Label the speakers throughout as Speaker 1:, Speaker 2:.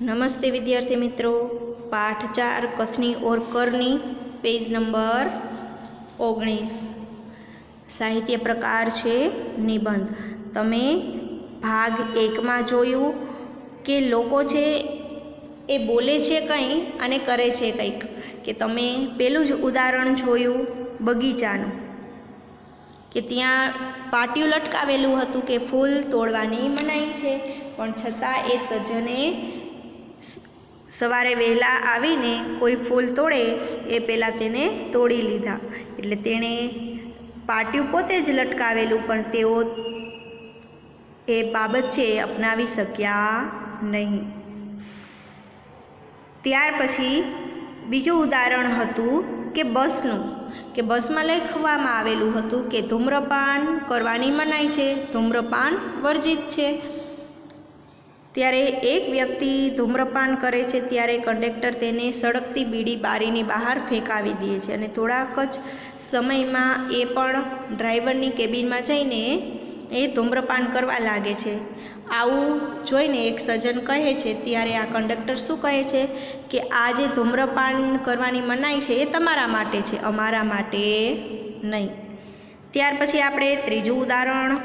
Speaker 1: नमस्ते विद्यार्थी मित्रों। पाठ 4 कथनी और करनी, पेज नंबर 19। साहित्य प्रकार छे निबंध। तमे भाग 1 में जोयुं के लोको छे ए बोले छे कंई अने करे छे कंईक। के तमे पेलुं ज उदाहरण जोयुं बगीचानुं के त्यां पाटियुं लटकावेलुं हतुं के फूल तोड़वानी मनाई छे, पण छतां ए सज्जने सवारे वहेला आवीने कोई फूल तोड़े ए पहेला तेने तोड़ी लीधा। एटले तेणे पाटियुं पोते ज लटकावेलुं पण तेओ ए बाबत छे अपनावी शक्या नहीं। त्यार पछी बीजुं उदाहरण हतुं के बसनुं के बसमां लखवामां आवेलुं हतुं के धूम्रपान करवानी मनाई छे, धूम्रपान वर्जित छे। त्यारे एक व्यक्ति धूम्रपान करे छे त्यारे कंडक्टर तेने सळगती बीड़ी बारीनी बहार फेंकावी दे छे अने थोड़ाक ज समयमां ए पण ड्राइवरनी केबिनमां जईने ए धूम्रपान करवा लागे छे। आवुं जोईने एक सज्जन कहे छे त्यारे आ कंडक्टर शुं कहे छे के आ जे धूम्रपान करवानी मनाई छे ए तमारा माटे छे, अमारा माटे नहीं। त्यार पछी आपणे त्रीजुं उदाहरण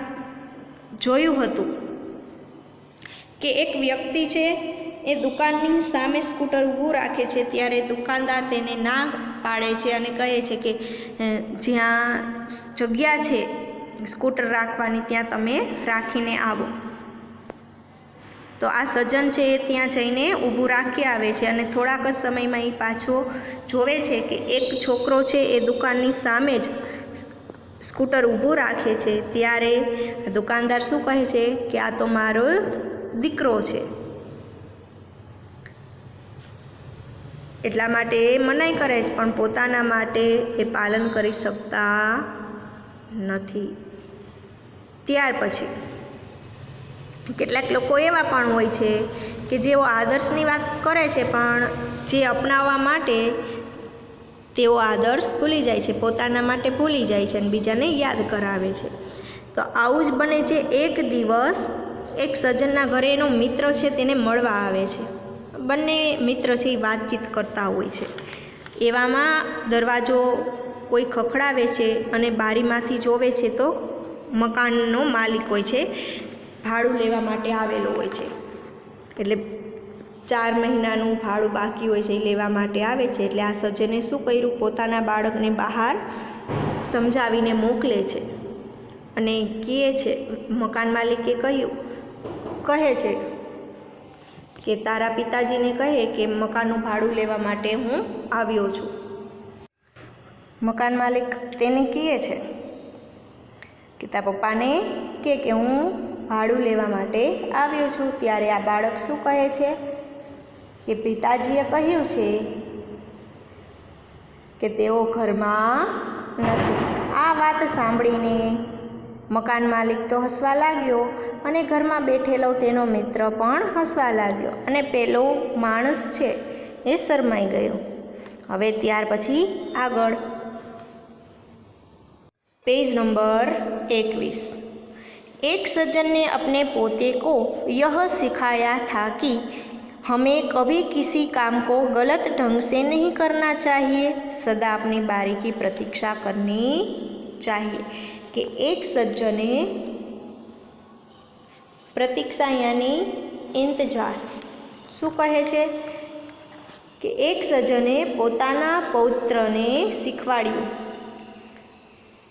Speaker 1: जोयुं हतुं के एक व्यक्ति छे ए दुकाननी सामे स्कूटर ऊभुं राखे छे त्यारे दुकानदार तेने ना पाड़े छे अने कहे छे के ज्यां जग्या छे स्कूटर राखवानी त्यां तमे राखीने आवो। तो आ सज्जन छे त्यां जईने ऊभुं राखी आवे छे अने थोड़ाक ज समयमां ए पाछो जोवे छे के एक छोकरो छे ए दुकाननी सामे ज स्कूटर ऊभुं राखे छे त्यारे दुकानदार शुं कहे छे के आ तो मारो दीकरो छे, એટલા માટે મનાઈ કરે છે પણ પોતાના માટે એ પાલન કરી શકતા નથી। ત્યાર પછી કેટલાક લોકો એવા પણ હોય છે કે જેઓ આદર્શની વાત કરે છે પણ જે અપનાવવા માટે તેઓ આદર્શ ભૂલી જાય છે, પોતાના માટે ભૂલી જાય છે અને બીજાને યાદ કરાવે છે। તો આવું જ બને છે। એક દિવસ एक सज्जनना घरे एनो मित्र छे तेने मळवा आवे छे। बंने मित्र छे वातचीत करता होय छे। एवामां दरवाजो कोई खखडावे छे अने बारीमांथी जोवे छे तो मकाननो मालिक होय छे, भाड़ुं लेवा माटे आवेलो होय छे। एटले 4 महीनानुं भाड़ुं बाकी होय छे, लेवा माटे आवे छे। एटले आ सज्जने शुं कर्युं, पोताना बाळकने बहार समजावीने मोकले छे अने कहे छे, मकान मालिके कहे छे के तारा पिताजी ने कहे कि मकानનું ભાડું લેવા માટે હું આવ્યો છું। મકાન માલિક તેને કહે છે કે તારા પપ્પાને કે હું ભાડું લેવા માટે આવ્યો છું। ત્યારે આ બાળક શું કહે છે કે પિતાજીએ કહ્યું છે કે તેઓ ઘરમાં નથી। આ વાત સાંભળીને मकान मालिक तो हसवा लाग्यो अने घरमां बेठेलो तेनो मित्र पण हसवा लाग्यो अने पेलो माणस छे ए शरमाई गयो। हवे त्यार पछी आगळ पेज नंबर 21। एक सज्जन ने अपने पोते को यह सिखाया था कि हमें कभी किसी काम को गलत ढंग से नहीं करना चाहिए, सदा अपनी बारी की प्रतीक्षा करनी चाहिए। कि एक सज्जने प्रतीक्षा यानी इंतजार शू कहे छे कि एक सज्जने पोताना पौत्रने शीखवाड्युं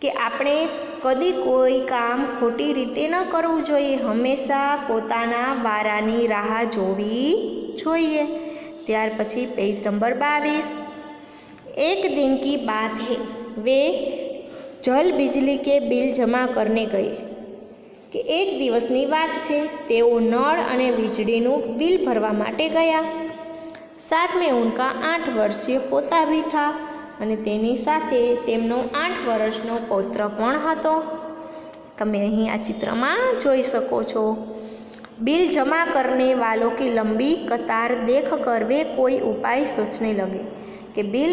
Speaker 1: कि आपणे कदी कोई काम खोटी रीते न करवुं जोईए, हमेशा पोताना वारानी राह जोवी जोईए। त्यार पछी पेज नंबर 22। एक दिन की बात है, वे जल बिजली के बिल जमा करने गए कि एक दिवसनी बात छे, तेओ नळ अने वीजळीनुं बिल भरवा माटे गया। साथ में उनका 8 वर्षीय पोता भी था अने तेनी साथे तेमनो 8 वर्षनो पौत्र पण हतो। तमे अहीं आ चित्रमां जोई शको छो। बिल जमा करने वालों की लंबी कतार देख कर वे कोई उपाय सोचने लगे कि बिल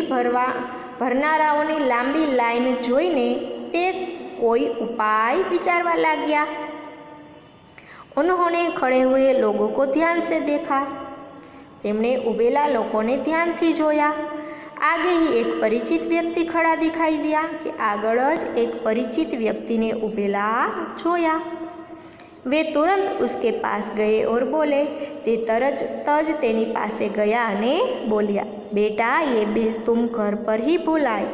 Speaker 1: भरनाराओनी लांबी लाइन जोईने ते कोई उपाय विचारवा लाग्या। उन्होंने खड़े हुए लोगों को ध्यान से देखा। તેમણે ઊભેલા લોકોને ધ્યાનથી જોયા। आगे ही एक परिचित व्यक्ति खड़ा दिखाई दिया कि आगळ ज एक परिचित व्यक्ति ने उभेला जोया। वे तुरंत उसके पास गए और बोले। ते तरत ज तेनी पासे गया अने बोल्या, बेटा ये बिल तुम घर पर ही भूलाय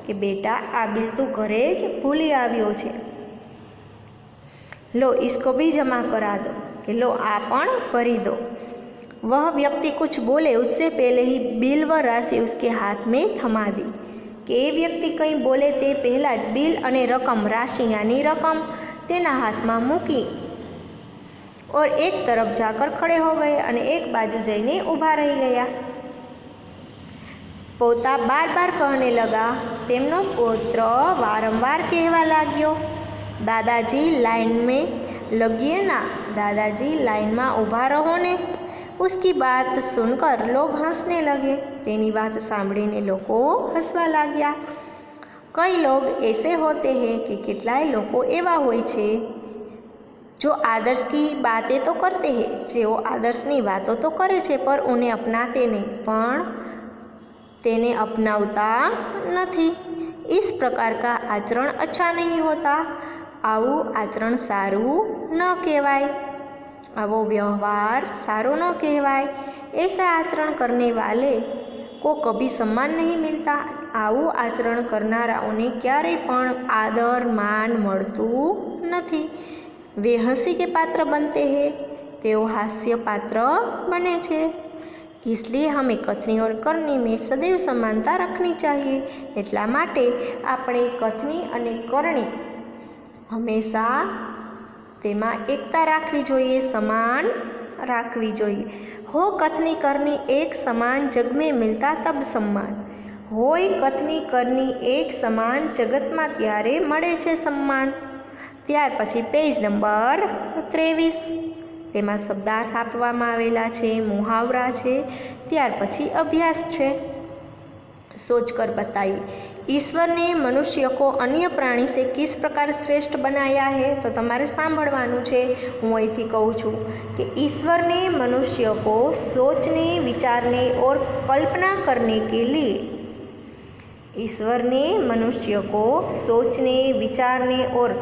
Speaker 1: कि बेटा आ बिल तू घरे ज भूली आव्यो छे, लो इसको भी जमा करा दो, कि लो आ पण भरी दो। वह व्यक्ति कुछ बोले उससे पहले ही बिल व राशि उसके हाथ में थमा दी कि ये व्यक्ति कहीं बोले ते पहला ज बिल अने रकम राशि यानी रकम तेना हाथ में मूकी और एक तरफ जाकर खड़े हो गए अने एक बाजू जईने ऊभा रही गया। पोता बार बार कहने लगा। तेमनो पुत्र वारंवार कहवा लाग्यो, दादाजी लाइन में लगिए ना, दादाजी लाइन में ऊभा रहो ने। उसकी बात सुनकर लोग हंसने लगे। तेनी बात सांभळीने लोको हसवा लाग्या। कई लोग ऐसे होते हैं कि केटलाय लोको एवा होय छे जो आदर्श की बातें तो करते हैं, जो आदर्शनी बातों तो करे छे पर उन्हें अपनाते नहीं, पण तेने अपनावता नहीं। इस प्रकार का आचरण अच्छा नहीं होता। आवू आचरण सारू न कहवाय, आवो व्यवहार सारो न कहवाय। ऐसा आचरण करने वाले को कभी सम्मान नहीं मिलता। आवू आचरण करनाराओने क्यारेय पण आदर मान मळतुं नथी। वे हंसी के पात्र बनते हैं, तेओ हास्य पात्र बने छे। इसलिए हमें कथनी और करनी में सदैव समानता रखनी चाहिए। एटला माटे आपणे कथनी अने करनी हमेशा तेमां एकता राखवी जोईए, समान राखवी जोईए। हो कथनी करनी एक समान जग में मिलता तब सम्मान, होय कथनी करनी एक समान जगत में त्यारे मळे छे सम्मान। त्यार पछी पेज नंबर 23 तेमां शब्दार्थ आपवामां आवेला छे, मुहावरा छे, त्यार पछी अभ्यास छे। सोचकर बताइए, ईश्वर ने मनुष्य को अन्य प्राणी से किस प्रकार श्रेष्ठ बनाया है। तो तमारे सांभळवानुं छे। हूँ अहींथी कहूँ छूं कि ईश्वर ने मनुष्य को सोचने, विचारने और कल्पना करने के लिए, ईश्वर ने मनुष्य को सोचने, विचारने और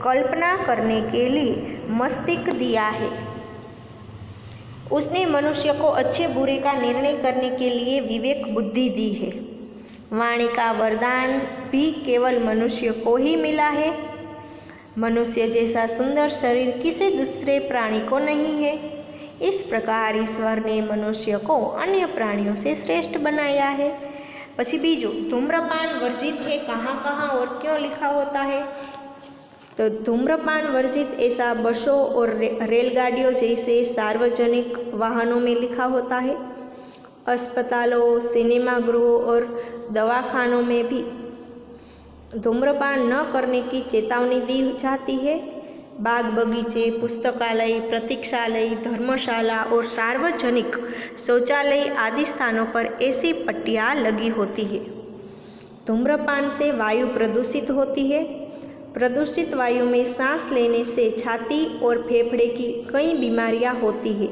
Speaker 1: कल्पना करने के लिए मस्तिष्क दिया है। उसने मनुष्य को अच्छे बुरे का निर्णय करने के लिए विवेक बुद्धि दी है। वाणी का वरदान भी केवल मनुष्य को ही मिला है। मनुष्य जैसा सुंदर शरीर किसी दूसरे प्राणी को नहीं है। इस प्रकार ईश्वर ने मनुष्य को अन्य प्राणियों से श्रेष्ठ बनाया है। पछी बीजू, धूम्रपान वर्जित है कहाँ कहाँ और क्यों लिखा होता है। तो धूम्रपान वर्जित ऐसा बसों और रेलगाड़ियों जैसे सार्वजनिक वाहनों में लिखा होता है। अस्पतालों, सिनेमा गृहों और दवाखानों में भी धूम्रपान न करने की चेतावनी दी जाती है। बाग बगीचे, पुस्तकालय, प्रतीक्षालय, धर्मशाला और सार्वजनिक शौचालय आदि स्थानों पर ऐसी पट्टियाँ लगी होती है। धूम्रपान से वायु प्रदूषित होती है। प्रदूषित वायु में सांस लेने से छाती और फेफड़े की कई बीमारियां होती है।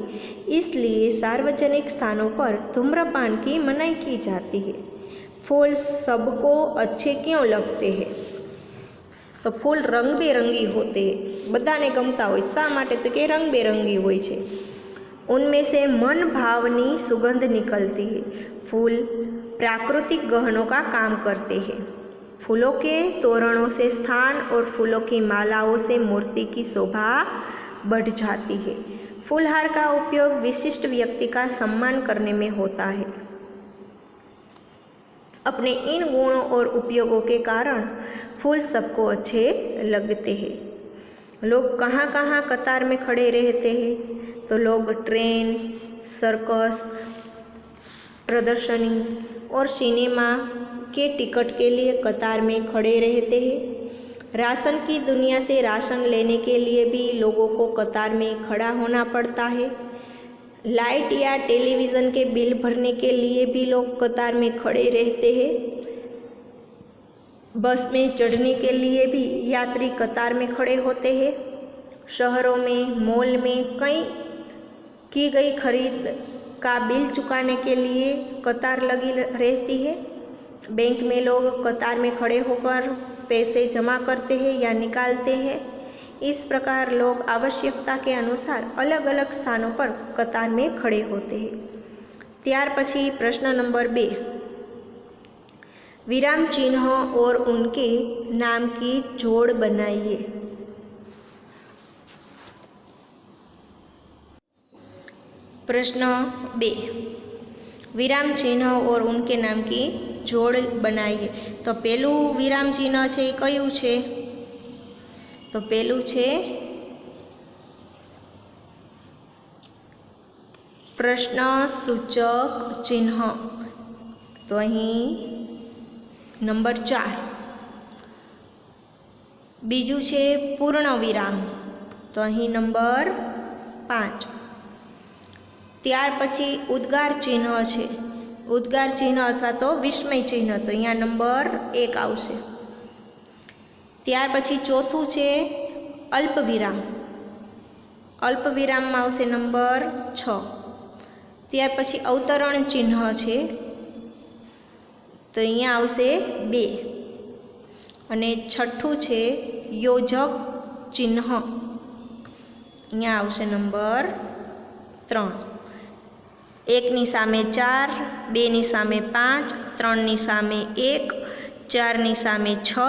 Speaker 1: इसलिए सार्वजनिक स्थानों पर धूम्रपान की मनाही की जाती है। फूल सबको अच्छे क्यों लगते हैं। तो फूल रंग बेरंगी होते हैं, बधाने गमता होय। शा माटे तो कि रंग बेरंगी होय छे। उनमें से मन भावनी सुगंध निकलती है। फूल प्राकृतिक गहनों का काम करते हैं। फूलों के तोरणों से स्थान और फूलों की मालाओं से मूर्ति की शोभा बढ़ जाती है। फूलहार का उपयोग विशिष्ट व्यक्ति का सम्मान करने में होता है। अपने इन गुणों और उपयोगों के कारण फूल सबको अच्छे लगते हैं। लोग कहाँ कहाँ कतार में खड़े रहते हैं। तो लोग ट्रेन, सर्कस, प्रदर्शनी और सिनेमा के टिकट के लिए कतार में खड़े रहते हैं। राशन की दुनिया से राशन लेने के लिए भी लोगों को कतार में खड़ा होना पड़ता है। लाइट या टेलीविज़न के बिल भरने के लिए भी लोग कतार में खड़े रहते हैं। बस में चढ़ने के लिए भी यात्री कतार में खड़े होते हैं। शहरों में, मॉल में कई की गई खरीद का बिल चुकाने के लिए कतार लगी रहती है। बैंक में लोग कतार में खड़े होकर पैसे जमा करते हैं या निकालते हैं। इस प्रकार लोग आवश्यकता के अनुसार अलग अलग स्थानों पर कतार में खड़े होते हैं। त्यार पछी प्रश्न नंबर 2, विराम चिन्ह और उनके नाम की जोड़ बनाइए। प्रश्न 2, विराम चिन्ह और उनके नाम की जोड़ बनाइए। तो पहलू विराम चिन्ह है कયું છે? तो पहलू है प्रश्न सूचक चिन्ह। तो अहीं नंबर 4। बीजू है पूर्ण विराम। तो अहीं नंबर 5। त्यार पछी उद्गार चिन्ह है, उद्गार चिन्ह अथवा तो विस्मय चिन्ह। तो अहींया नंबर 1 आवशे। त्यार पछी चौथुं है अल्प विराम। अल्प विराम में आवशे नंबर 6। त्यार पछी अवतरण चिन्ह है, तो अहींया आवशे 2। अने छठ्ठुं है योजक चिन्ह। अहींया आवशे नंबर 3। 1 ની સામે 4, 2 ની સામે 5, 3 ની સામે 1, 4 ની સામે 6,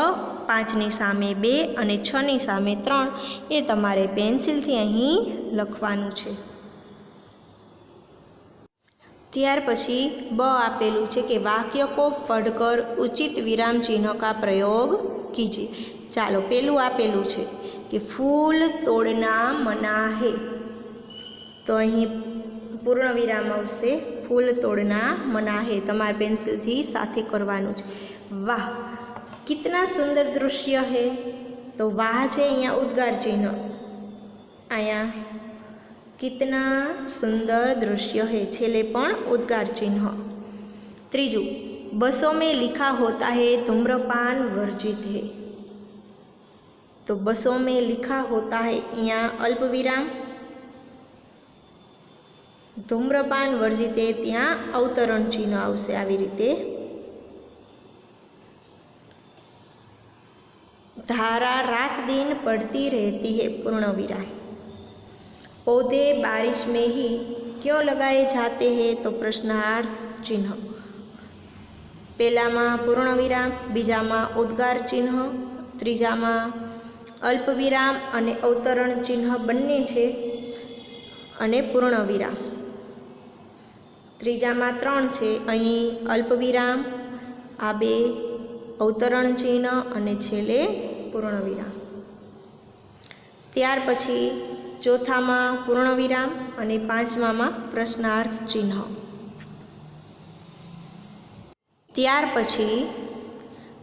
Speaker 1: 5 ની સામે 2 અને 6 ની સામે 3 એ તમારે પેન્સિલથી અહીં લખવાનું છે। ત્યાર પછી ब આપેલું છે કે વાક્ય को पढ़कर उचित विराम चिन्ह का प्रयोग कीजिए। ચાલો પેલું આપેલું છે કે ફૂલ તોડના મના હે। તો અહીં पूर्ण विराम आवशे फूल तोड़ना मना है। तमारे पेन्सिल थी साथे करवानुं छे। वाह कितना सुंदर दृश्य है। तो वाह है अहींया उद्गार चिन्ह। आया कितना सुंदर दृश्य है, छेले पण उद्गार चिन्ह। त्रीजू, बसों में लिखा होता है धूम्रपान वर्जित है। तो बसों में लिखा होता है अहींया अल्प विराम। धूम्रपान वर्जित है त्यां अवतरण चिन्ह आवशे आवी रीते। धारा रात दिन पड़ती रहती है पूर्ण विराम। पौधे बारिश में ही क्यों लगाए जाते हैं? तो प्रश्नार्थ चिन्ह। पहला में पूर्ण विराम, बीजा में उद्गार चिन्ह, त्रीजा में अल्प विराम अने अवतरण चिन्ह बंने छे अने पूर्ण विराम। त्रीजा में 3 छे, अहीं अल्प विराम, आ 2 अवतरण चिन्ह अने छेले पूर्ण विराम। त्यार पछी चौथा में पूर्ण विराम अने 5मा में प्रश्नार्थ चिन्ह। त्यार पछी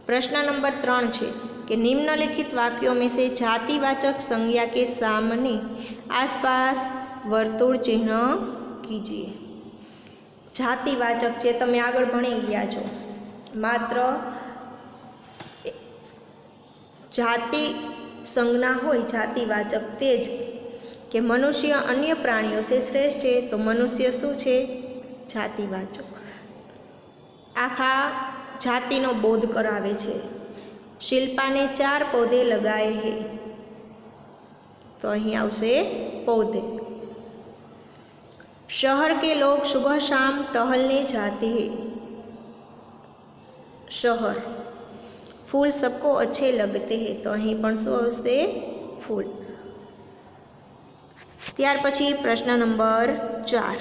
Speaker 1: प्रश्न नंबर 3 छे कि निम्नलिखित वाक्यों में से जातिवाचक संज्ञा के सामने आसपास वर्तुळ चिन्ह कीजिए। जातिवाचक जे तमे आगळ भणी गया छो, मात्र जाति संज्ञा होय जातिवाचक तेज कि मनुष्य अन्य प्राणियों से श्रेष्ठ है। तो मनुष्य शू छे? जातिवाचक। आखा जातिनो बोध करावे छे। शिल्पा ने 4 पौधे लगाए हैं। तो अहीं आवशे पौधे। शहर के लोग सुबह शाम टहलने जाते हैं। शहर। फूल सबको अच्छे लगते हैं। तो अहीं पण शुं आवशे? फूल। त्यार पछी प्रश्न नंबर 4।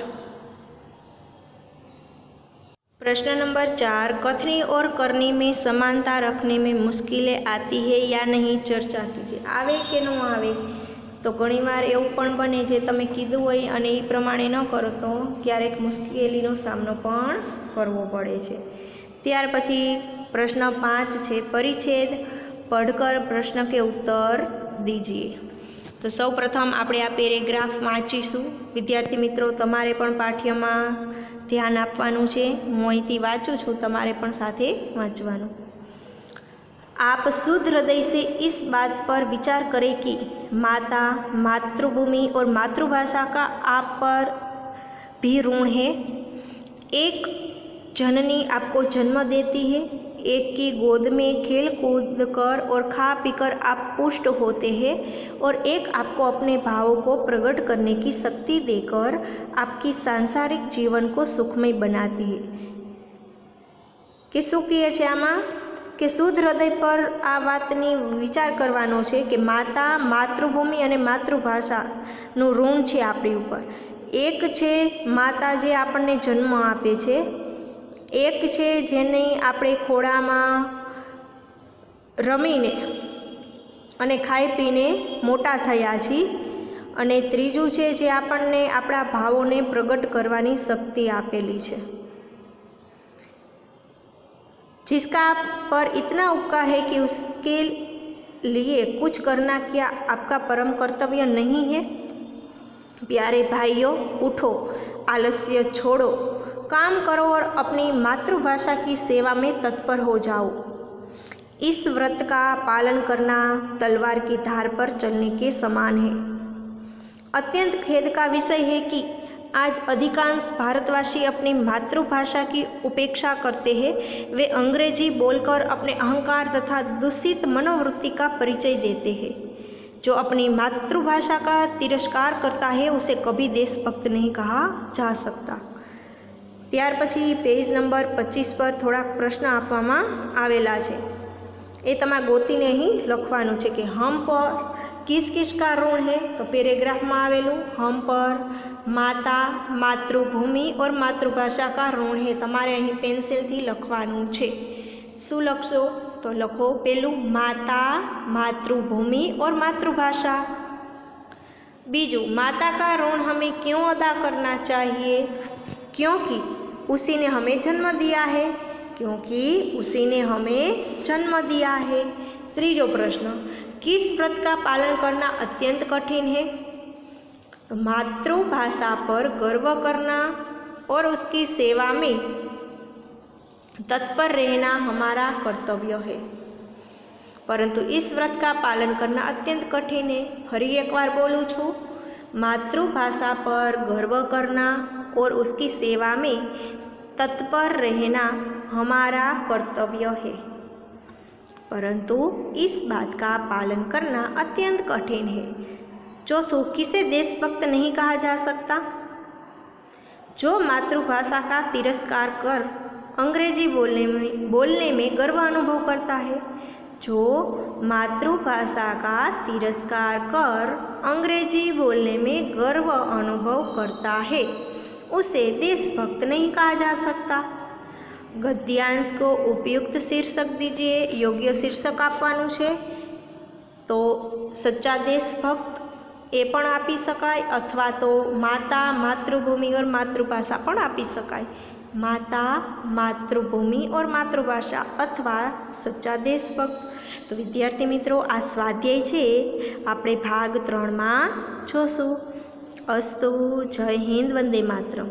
Speaker 1: प्रश्न नंबर 4, कथनी और करनी में समानता रखने में मुश्किलें आती है या नहीं, चर्चा कीजिए। आवे के न आवे? तो घणीवार एवुं पण बने जे तमे कीधुं होय अने ए प्रमाणे न करो तो क्यारेक मुश्केलीनो सामनो पण करवो पड़े छे। त्यार पछी प्रश्न 5 छे, परिच्छेद पढ़कर प्रश्न के उत्तर दीजिए। तो सौ प्रथम आपणे आ पेरेग्राफ वाँचीशुं। विद्यार्थी मित्रों तमारे पण पाठ्यमां ध्यान आपवानुं छे। हुं अहींथी वाँचुं छुं, तमारे पण साथे वाँचवानुं। आप शुद्ध हृदय से इस बात पर विचार करें कि माता, मातृभूमि और मातृभाषा का आप पर भी ऋण है। एक जननी आपको जन्म देती है, एक की गोद में खेल कूद कर और खा पीकर आप पुष्ट होते हैं, और एक आपको अपने भावों को प्रकट करने की शक्ति देकर आपकी सांसारिक जीवन को सुखमय बनाती है। કે શું કહે છે આમાં કે શુદ્ધ હૃદય પર આ વાતની વિચાર કરવાનો છે કે માતા, માતૃભૂમિ અને માતૃભાષાનું ઋણ છે આપણી ઉપર। એક છે માતા જે આપણને જન્મ આપે છે, એક છે જેને આપણે ખોળામાં રમીને અને ખાઈ પીને મોટા થયા છીએ, અને ત્રીજું છે જે આપણને આપણા ભાવોને પ્રગટ કરવાની શક્તિ આપેલી છે। जिसका आप पर इतना उपकार है कि उसके लिए कुछ करना क्या आपका परम कर्तव्य नहीं है? प्यारे भाइयों, उठो, आलस्य छोड़ो, काम करो और अपनी मातृभाषा की सेवा में तत्पर हो जाओ। इस व्रत का पालन करना तलवार की धार पर चलने के समान है। अत्यंत खेद का विषय है कि आज अधिकांश भारतवासी अपनी मातृभाषा की उपेक्षा करते हैं। वे अंग्रेजी बोलकर अपने अहंकार तथा दूषित मनोवृत्ति का परिचय देते हैं। जो अपनी मातृभाषा का तिरस्कार करता है उसे कभी देशभक्त नहीं कहा जा सकता। ત્યાર પછી પેજ નંબર 25 પર થોડાક પ્રશ્ન આપવામાં આવેલા છે, એ તમારે ગોતીને અહીં લખવાનું છે કે हम पर किस किस का ऋण है। तो પેરેગ્રાફમાં આવેલું हम पर माता, मातृभूमि और मातृभाषा का ऋण है। तमारे अहीं पेन्सिलथी लखवानुं छे। शुं लखशो? तो लखो पेलू माता, मातृभूमि और मातृभाषा। बीजू, माता का ऋण हमें क्यों अदा करना चाहिए? क्योंकि उसी ने हमें जन्म दिया है, क्योंकि उसी ने हमें जन्म दिया है। त्रीजो प्रश्न, किस व्रत का पालन करना अत्यंत कठिन है? तो मातृभाषा पर गर्व करना और उसकी सेवा में तत्पर रहना हमारा कर्तव्य है, परंतु इस व्रत का पालन करना अत्यंत कठिन है। फरी एक बार बोलूँ छूँ, मातृभाषा पर गर्व करना और उसकी सेवा में तत्पर रहना हमारा कर्तव्य है, परंतु इस बात का पालन करना अत्यंत कठिन है। चौथों, किसे देशभक्त नहीं कहा जा सकता? जो मातृभाषा का तिरस्कार कर अंग्रेजी बोलने में गर्व अनुभव करता है। जो मातृभाषा का तिरस्कार कर अंग्रेजी बोलने में गर्व अनुभव करता है उसे देशभक्त नहीं कहा जा सकता। गद्यांश को उपयुक्त शीर्षक दीजिए। योग्य शीर्षक आपवानुं छे तो सच्चा देशभक्त ए पण आपी शकाय, अथवा तो माता, मातृभूमि और मातृभाषा पण आपी शकाय। माता, मातृभूमि और मातृभाषा अथवा सच्चा देशभक्त। तो विद्यार्थी मित्रों, आ स्वाध्याय छे आपणे भाग 3 में जोशुं। अस्तु। जय हिंद, वंदे मातरम।